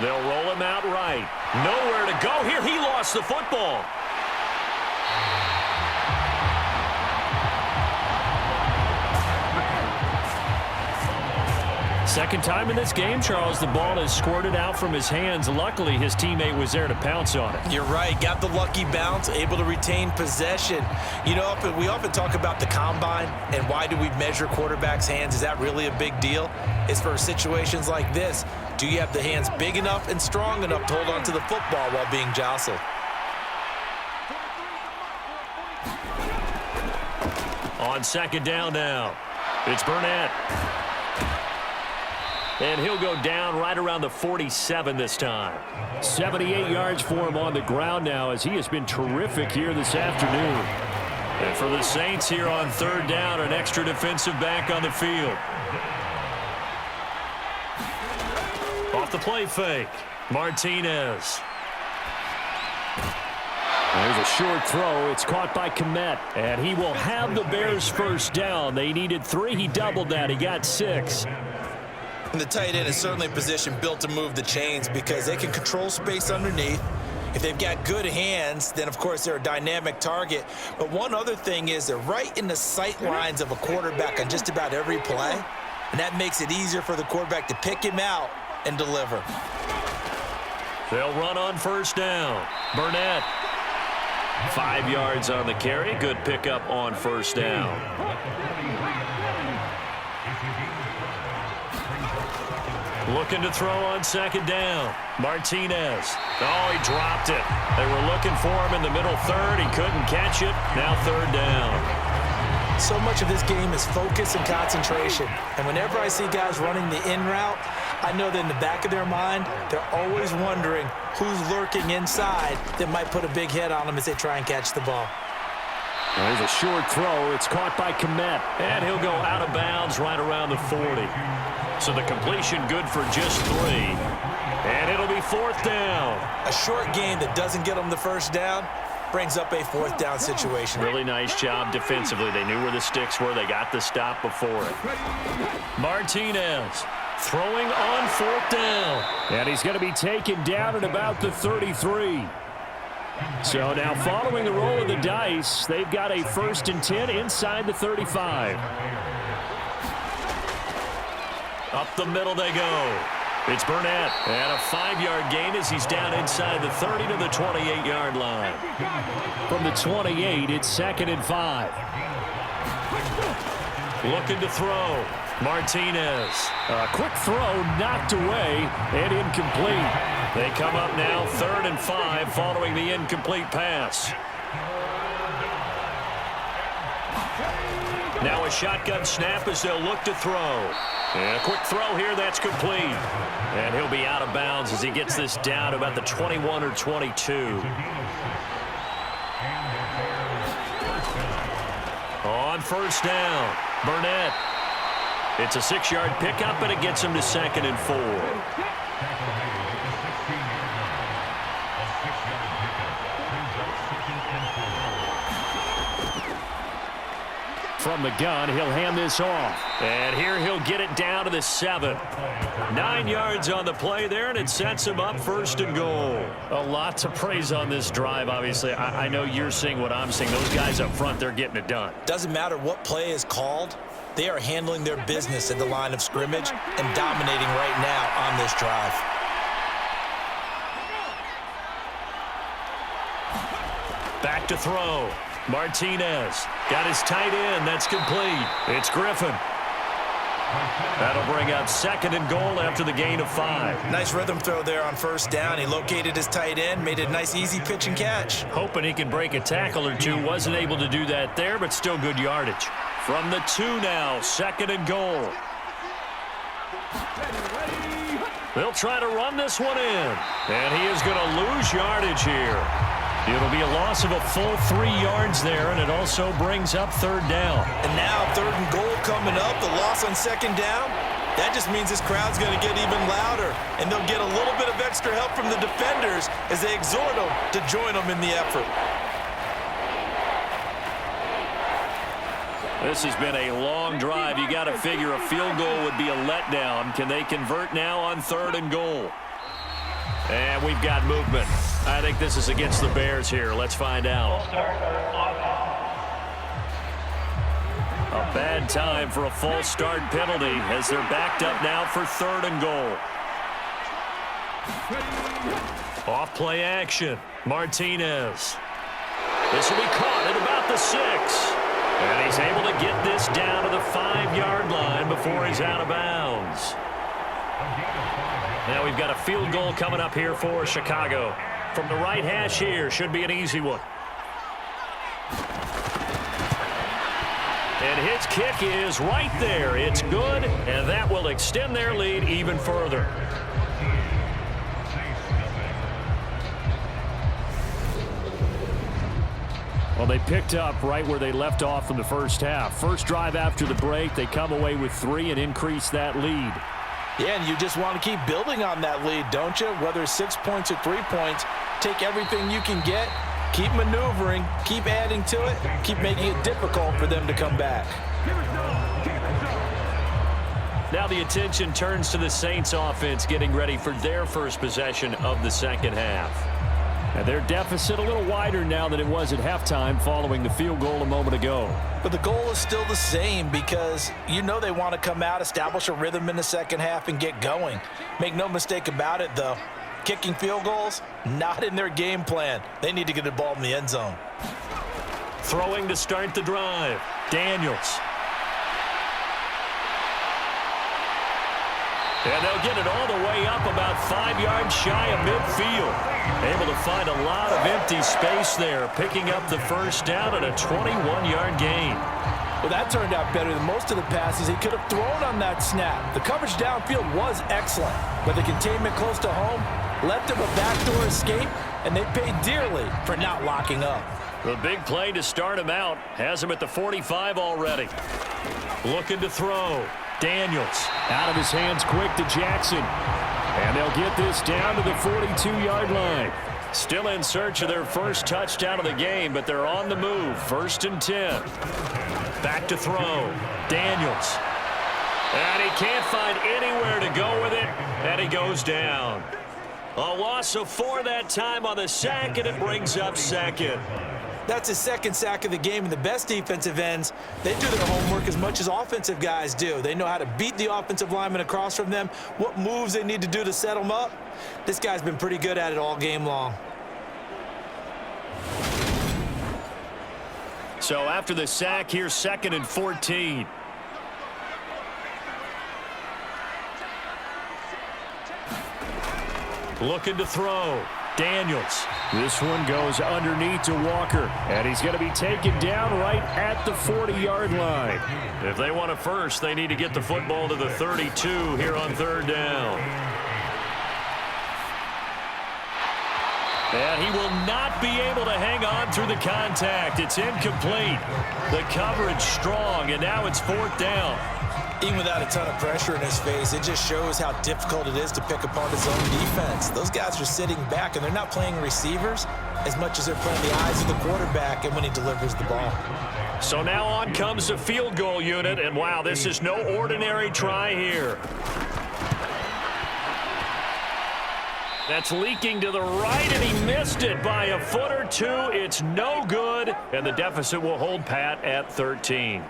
They'll roll him out right. Nowhere to go here. He lost the football. Second time in this game, Charles, the ball has squirted out from his hands. Luckily, his teammate was there to pounce on it. You're right. Got the lucky bounce, able to retain possession. You know, we often talk about the combine and why do we measure quarterbacks' hands. Is that really a big deal? It's for situations like this. Do you have the hands big enough and strong enough to hold on to the football while being jostled? On 2nd down now, it's Burnett. And he'll go down right around the 47 this time. 78 yards for him on the ground now, as he has been terrific here this afternoon. And for the Saints here on 3rd down, an extra defensive back on the field. Off the play fake, Martinez. There's a short throw. It's caught by Kmet, and he will have the Bears 1st down. They needed 3. He doubled that. He got 6. And the tight end is certainly a position built to move the chains because they can control space underneath. If they've got good hands, then, of course, they're a dynamic target. But one other thing is they're right in the sight lines of a quarterback on just about every play, and that makes it easier for the quarterback to pick him out and deliver. They'll run on 1st down. Burnett. 5 yards on the carry. Good pickup on 1st down. Looking to throw on 2nd down. Martinez. Oh, he dropped it. They were looking for him in the middle 3rd. He couldn't catch it. Now 3rd down. So much of this game is focus and concentration. And whenever I see guys running the in route, I know that in the back of their mind, they're always wondering who's lurking inside that might put a big hit on them as they try and catch the ball. There's a short throw. It's caught by Komet. And he'll go out of bounds right around the 40. So the completion good for just 3. And it'll be 4th down. A short gain that doesn't get them the first down brings up a 4th down situation. Really nice job defensively. They knew where the sticks were. They got the stop before it. Martinez throwing on 4th down. And he's going to be taken down at about the 33. So now following the roll of the dice, they've got a 1st and 10 inside the 35. Up the middle they go. It's Burnett. And a 5-yard gain as he's down inside the 30 to the 28-yard line. From the 28, it's 2nd and 5. Looking to throw. Martinez. A quick throw knocked away and incomplete. They come up now 3rd and 5 following the incomplete pass. Now a shotgun snap as they'll look to throw. And a quick throw here, that's complete. And he'll be out of bounds as he gets this down to about the 21 or 22. On 1st down, Burnett. It's a 6-yard pickup, and it gets him to 2nd and 4. From the gun, he'll hand this off. And here he'll get it down to the 7. 9 yards on the play there, and it sets him up 1st and goal. A lot to praise on this drive, obviously. I know you're seeing what I'm seeing. Those guys up front, they're getting it done. Doesn't matter what play is called. They are handling their business at the line of scrimmage and dominating right now on this drive. Back to throw. Martinez got his tight end. That's complete. It's Griffin. That'll bring up 2nd and goal after the gain of 5. Nice rhythm throw there on 1st down. He located his tight end, made a nice easy pitch and catch. Hoping he can break a tackle or two. Wasn't able to do that there, but still good yardage. From the 2 now, 2nd and goal. They'll try to run this one in. And he is going to lose yardage here. It'll be a loss of a full 3 yards there, and it also brings up 3rd down. And now 3rd and goal coming up, the loss on 2nd down. That just means this crowd's going to get even louder, and they'll get a little bit of extra help from the defenders as they exhort them to join them in the effort. This has been a long drive. You got to figure a field goal would be a letdown. Can they convert now on 3rd and goal? And we've got movement. I think this is against the Bears here. Let's find out. A bad time for a false start penalty as they're backed up now for 3rd and goal. Off play action. Martinez. This will be caught at about the 6. And he's able to get this down to the 5-yard line before he's out of bounds. Now we've got a field goal coming up here for Chicago. From the right hash here, should be an easy one. And his kick is right there. It's good, and that will extend their lead even further. Well, they picked up right where they left off in the first half. First drive after the break, they come away with 3 and increase that lead. Yeah, and you just want to keep building on that lead, don't you? Whether it's 6 points or 3 points, take everything you can get, keep maneuvering, keep adding to it, keep making it difficult for them to come back. Now the attention turns to the Saints offense getting ready for their first possession of the second half. And their deficit a little wider now than it was at halftime following the field goal a moment ago. But the goal is still the same because you know they want to come out, establish a rhythm in the second half, and get going. Make no mistake about it, though. Kicking field goals, not in their game plan. They need to get the ball in the end zone. Throwing to start the drive. Daniels. And they'll get it all the way up about 5 yards shy of midfield. Able to find a lot of empty space there, picking up the first down and a 21-yard gain. Well, that turned out better than most of the passes he could have thrown on that snap. The coverage downfield was excellent, but the containment close to home left him a backdoor escape, and they paid dearly for not locking up. The big play to start him out has him at the 45 already. Looking to throw. Daniels out of his hands quick to Jackson. And they'll get this down to the 42-yard line. Still in search of their first touchdown of the game, but they're on the move. 1st and 10. Back to throw. Daniels. And he can't find anywhere to go with it, and he goes down. A loss of 4 that time on the sack, and it brings up 2nd. That's his 2nd sack of the game, and the best defensive ends, they do their homework as much as offensive guys do. They know how to beat the offensive lineman across from them, what moves they need to do to set them up. This guy's been pretty good at it all game long. So after the sack, here's 2nd and 14. Looking to throw. Daniels. This one goes underneath to Walker. And he's going to be taken down right at the 40-yard line. If they want a first, they need to get the football to the 32 here on 3rd down. And he will not be able to hang on through the contact. It's incomplete. The coverage strong, and now it's 4th down. Even without a ton of pressure in his face, it just shows how difficult it is to pick apart his own defense. Those guys are sitting back, and they're not playing receivers as much as they're playing the eyes of the quarterback and when he delivers the ball. So now on comes the field goal unit, and wow, this is no ordinary try here. That's leaking to the right, and he missed it by a foot or two. It's no good, and the deficit will hold pat at 13.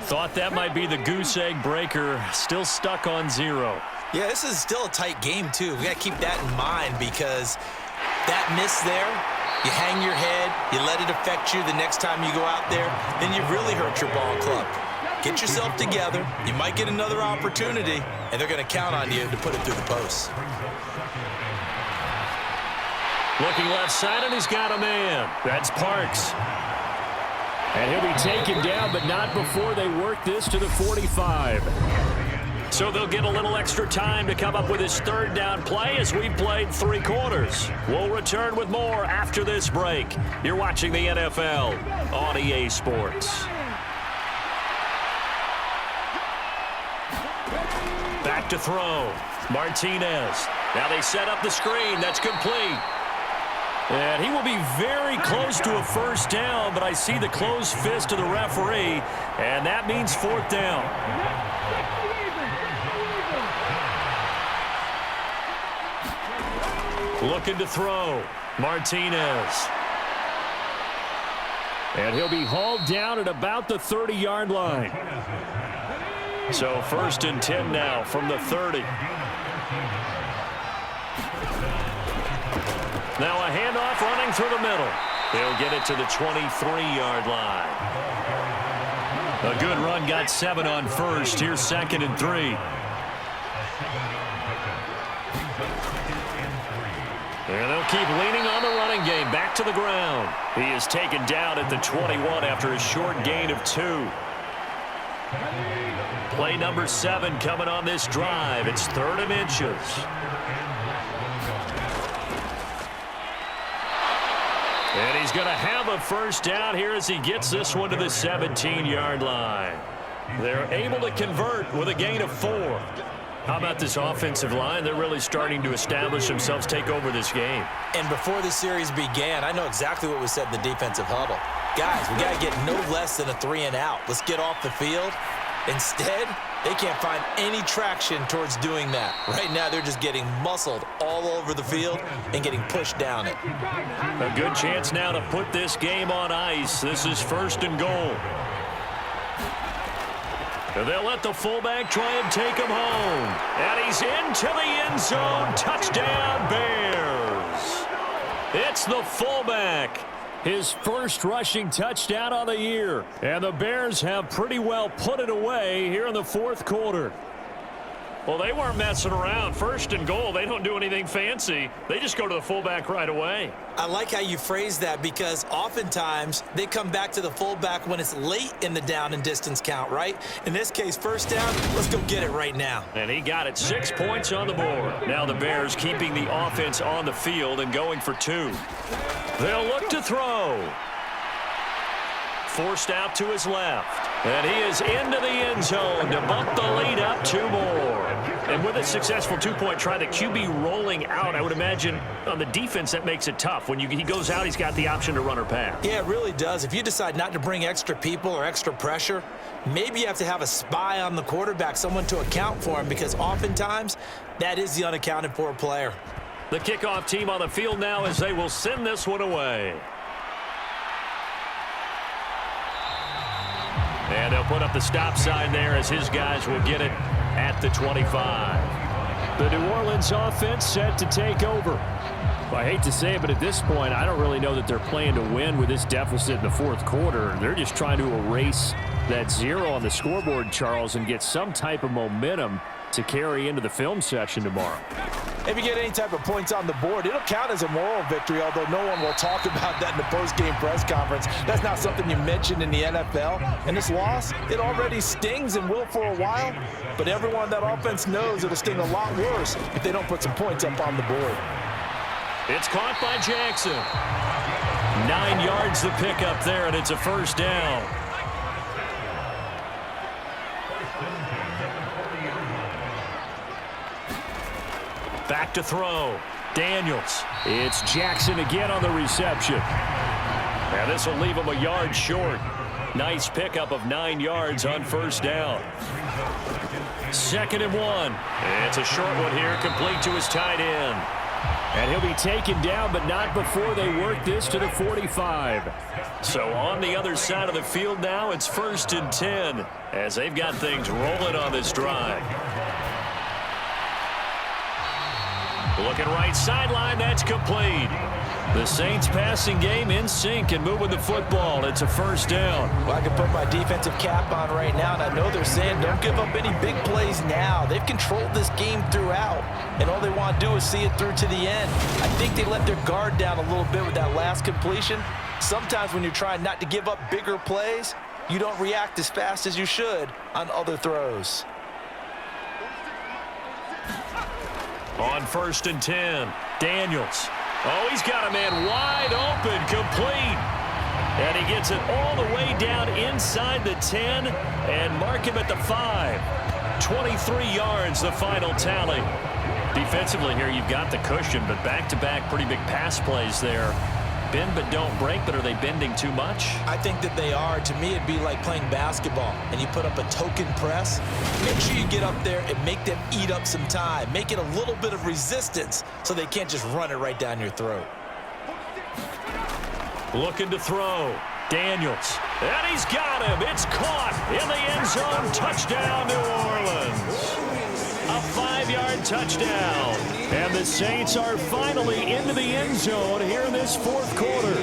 Thought that might be the goose egg breaker. Still stuck on 0. Yeah, this is still a tight game, too. We got to keep that in mind because that miss there, you hang your head, you let it affect you the next time you go out there, then you really hurt your ball club. Get yourself together. You might get another opportunity, and they're going to count on you to put it through the posts. Looking left side, and he's got a man. That's Parks. And he'll be taken down, but not before they work this to the 45. So they'll get a little extra time to come up with his 3rd down play as we've played 3 quarters. We'll return with more after this break. You're watching the NFL on EA Sports. Back to throw. Martinez. Now they set up the screen. That's complete. And he will be very close to a 1st down, but I see the closed fist of the referee, and that means 4th down. Looking to throw. Martinez. And he'll be hauled down at about the 30-yard line. So 1st and 10 now from the 30. Now a handoff running through the middle. They'll get it to the 23-yard line. A good run, got 7 on 1st. Here's 2nd and 3. And they'll keep leaning on the running game. Back to the ground. He is taken down at the 21 after a short gain of 2. Play number 7 coming on this drive. It's 3rd and inches. And he's going to have a 1st down here as he gets this one to the 17-yard line. They're able to convert with a gain of 4. How about this offensive line? They're really starting to establish themselves, take over this game. And before the series began, I know exactly what was said in the defensive huddle. Guys, we got to get no less than a 3 and out. Let's get off the field. Instead, they can't find any traction towards doing that. Right now, they're just getting muscled all over the field and getting pushed down it. A good chance now to put this game on ice. This is 1st and goal. And they'll let the fullback try and take him home. And he's into the end zone. Touchdown, Bears. It's the fullback. His 1st rushing touchdown on the year. And the Bears have pretty well put it away here in the 4th quarter. Well, they weren't messing around. First and goal, they don't do anything fancy. They just go to the fullback right away. I like how you phrase that because oftentimes they come back to the fullback when it's late in the down and distance count, right? In this case, first down, let's go get it right now. And he got it. 6 points on the board. Now the Bears keeping the offense on the field and going for 2. They'll look to throw. Forced out to his left. And he is into the end zone to bump the lead up 2 more. And with a successful 2-point try, the QB rolling out, I would imagine on the defense that makes it tough. When he goes out, he's got the option to run or pass. Yeah, it really does. If you decide not to bring extra people or extra pressure, maybe you have to have a spy on the quarterback, someone to account for him, because oftentimes that is the unaccounted for player. The kickoff team on the field now as they will send this one away. And they'll put up the stop sign there as his guys will get it at the 25. The New Orleans offense set to take over. Well, I hate to say it, but at this point, I don't really know that they're playing to win with this deficit in the fourth quarter. They're just trying to erase that 0 on the scoreboard, Charles, and get some type of momentum to carry into the film session tomorrow. If you get any type of points on the board, it'll count as a moral victory, although no one will talk about that in the post-game press conference. That's not something you mentioned in the NFL. And this loss, it already stings and will for a while, but everyone on that offense knows it'll sting a lot worse if they don't put some points up on the board. It's caught by Jackson. 9 yards the pickup there, and it's a first down. Back to throw. Daniels. It's Jackson again on the reception. And this will leave him a yard short. Nice pickup of 9 yards on first down. 2nd and 1. It's a short one here, complete to his tight end. And he'll be taken down, but not before they work this to the 45. So on the other side of the field now, it's 1st and 10 as they've got things rolling on this drive. Looking right sideline, that's complete. The Saints passing game in sync and moving the football. It's a first down. Well, I can put my defensive cap on right now, and I know they're saying don't give up any big plays now. They've controlled this game throughout, and all they want to do is see it through to the end. I think they let their guard down a little bit with that last completion. Sometimes when you're trying not to give up bigger plays, you don't react as fast as you should on other throws. On 1st and 10, Daniels. Oh, he's got a man wide open, complete. And he gets it all the way down inside the 10 and mark him at the 5. 23 yards, the final tally. Defensively here, you've got the cushion, but back-to-back pretty big pass plays there. Bend but don't break, but are they bending too much? I think that they are. To me, it'd be like playing basketball, and you put up a token press. Make sure you get up there and make them eat up some time. Make it a little bit of resistance so they can't just run it right down your throat. Looking to throw. Daniels. And he's got him. It's caught in the end zone. Touchdown, New Orleans. A 5-yard touchdown. And the Saints are finally into the end zone here in this fourth quarter.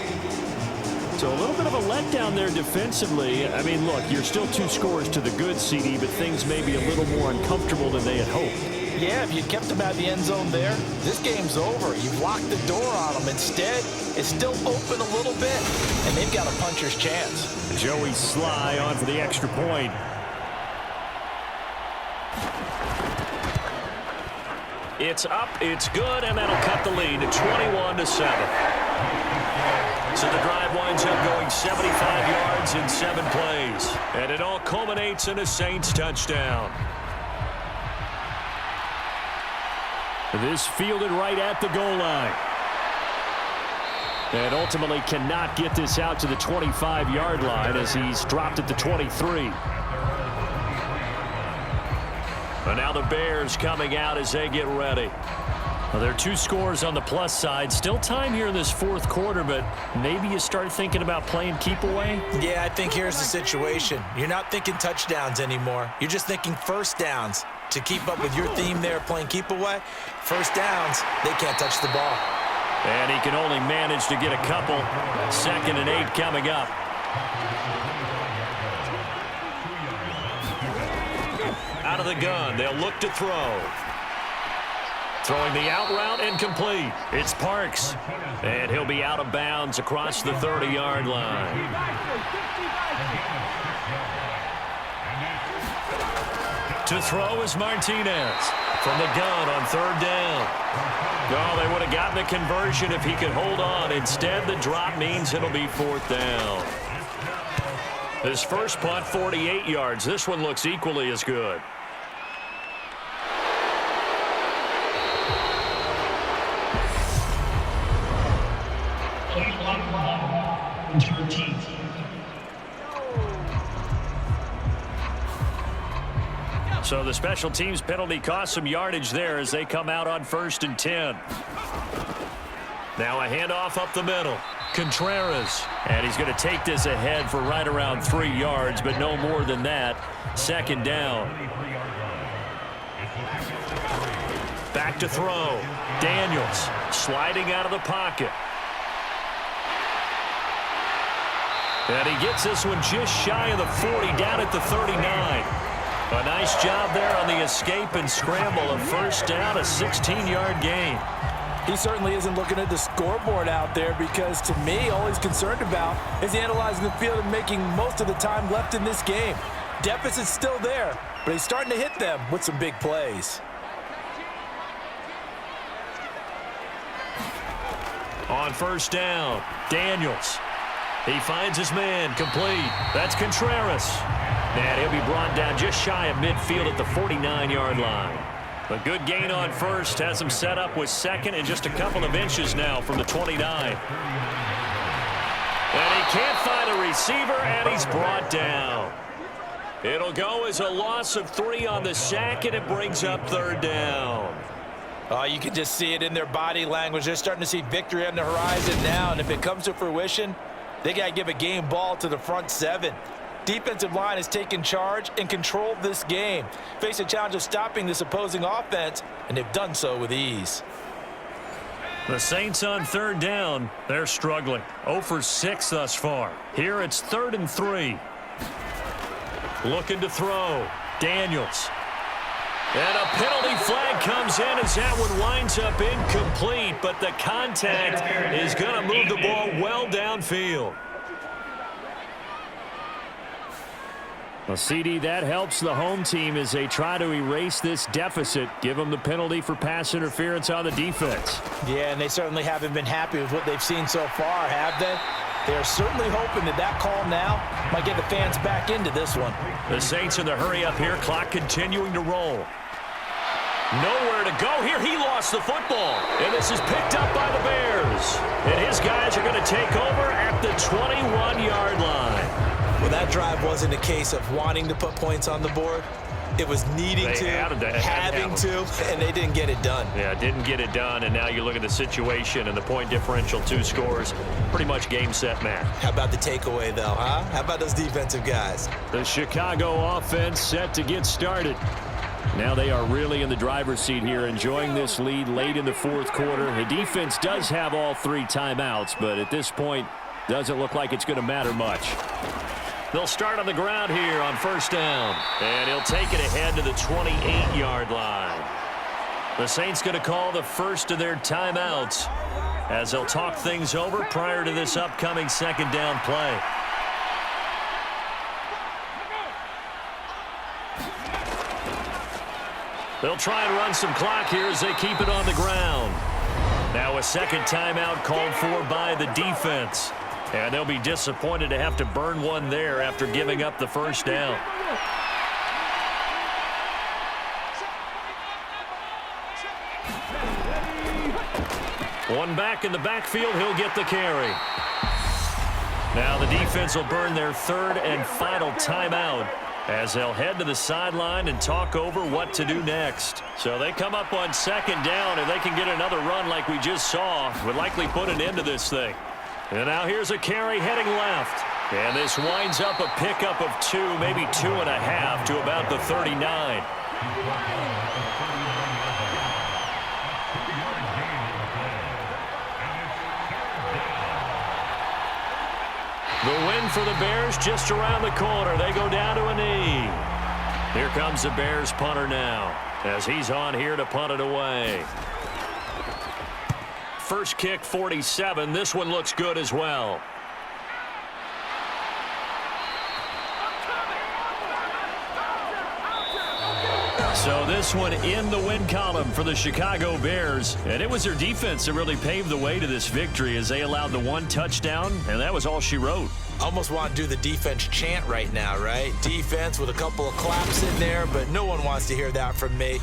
So a little bit of a letdown there defensively. I mean, look, you're still 2 scores to the good, CD, but things may be a little more uncomfortable than they had hoped. Yeah, if you kept them out of the end zone there, this game's over. You've locked the door on them. Instead, it's still open a little bit, and they've got a puncher's chance. Joey Sly on for the extra point. It's up, it's good, and that'll cut the lead to 21-7. So the drive winds up going 75 yards in 7 plays. And it all culminates in a Saints touchdown. This fielded right at the goal line. And ultimately cannot get this out to the 25-yard line as he's dropped at the 23. And now the Bears coming out as they get ready. Well, there are 2 scores on the plus side. Still time here in this fourth quarter, but maybe you start thinking about playing keep away? Yeah, I think here's the situation. You're not thinking touchdowns anymore. You're just thinking first downs. To keep up with your theme there, playing keep away, first downs, they can't touch the ball. And he can only manage to get a couple. 2nd and 8 coming up. Out of the gun, they'll look to throw. Throwing the out route, incomplete. It's Parks. And he'll be out of bounds across the 30-yard line. To throw is Martinez from the gun on third down. Oh, they would have gotten the conversion if he could hold on. Instead, the drop means it'll be fourth down. His first punt, 48 yards. This one looks equally as good. So the special teams penalty cost some yardage there as they come out on 1st and 10. Now a handoff up the middle. Contreras. And he's going to take this ahead for right around 3 yards, but no more than that. Second down. Back to throw. Daniels sliding out of the pocket. And he gets this one just shy of the 40, down at the 39. A nice job there on the escape and scramble. A first down, a 16-yard gain. He certainly isn't looking at the scoreboard out there because, to me, all he's concerned about is analyzing the field and making most of the time left in this game. Deficit's still there, but he's starting to hit them with some big plays. On first down, Daniels. He finds his man, complete. That's Contreras. And he'll be brought down just shy of midfield at the 49-yard line. A good gain on first has him set up with second and just a couple of inches now from the 29. And he can't find a receiver, and he's brought down. It'll go as a loss of 3 on the sack, and it brings up third down. Oh, you can just see it in their body language. They're starting to see victory on the horizon now, and if it comes to fruition, they got to give a game ball to the front 7. Defensive line has taken charge and controlled this game. Face a challenge of stopping this opposing offense, and they've done so with ease. The Saints on third down, they're struggling. 0 for 6 thus far. Here it's 3rd and 3. Looking to throw. Daniels. And a penalty flag comes in as that one winds up incomplete, but the contact is going to move the ball well downfield. Well, CD, that helps the home team as they try to erase this deficit. Give them the penalty for pass interference on the defense. Yeah, and they certainly haven't been happy with what they've seen so far, have they? They're certainly hoping that that call now might get the fans back into this one. The Saints in the hurry up here, clock continuing to roll. Nowhere to go here. He lost the football. And this is picked up by the Bears. And his guys are going to take over at the 21-yard line. Well, that drive wasn't a case of wanting to put points on the board. It was needing to, having to, and they didn't get it done. Yeah, didn't get it done, and now you look at the situation and the point differential, 2 scores, pretty much game, set, match. How about the takeaway, though, huh? How about those defensive guys? The Chicago offense set to get started. Now they are really in the driver's seat here, enjoying this lead late in the 4th quarter. The defense does have all 3 timeouts, but at this point, doesn't look like it's going to matter much. They'll start on the ground here on first down. And he'll take it ahead to the 28-yard line. The Saints going to call the first of their timeouts as they'll talk things over prior to this upcoming second down play. They'll try and run some clock here as they keep it on the ground. Now a second timeout called for by the defense. And they'll be disappointed to have to burn one there after giving up the first down. One back in the backfield, he'll get the carry. Now the defense will burn their 3rd and final timeout as they'll head to the sideline and talk over what to do next. So they come up on second down, and they can get another run like we just saw. Would likely put an end to this thing. And now here's a carry heading left. And this winds up a pickup of 2, maybe 2.5 to about the 39. The win for the Bears just around the corner. They go down to a knee. Here comes the Bears punter now, as he's on here to punt it away. First kick, 47. This one looks good as well. So this one in the win column for the Chicago Bears. And it was their defense that really paved the way to this victory as they allowed the one touchdown, and that was all she wrote. Almost want to do the defense chant right now, right? Defense with a couple of claps in there, but no one wants to hear that from me.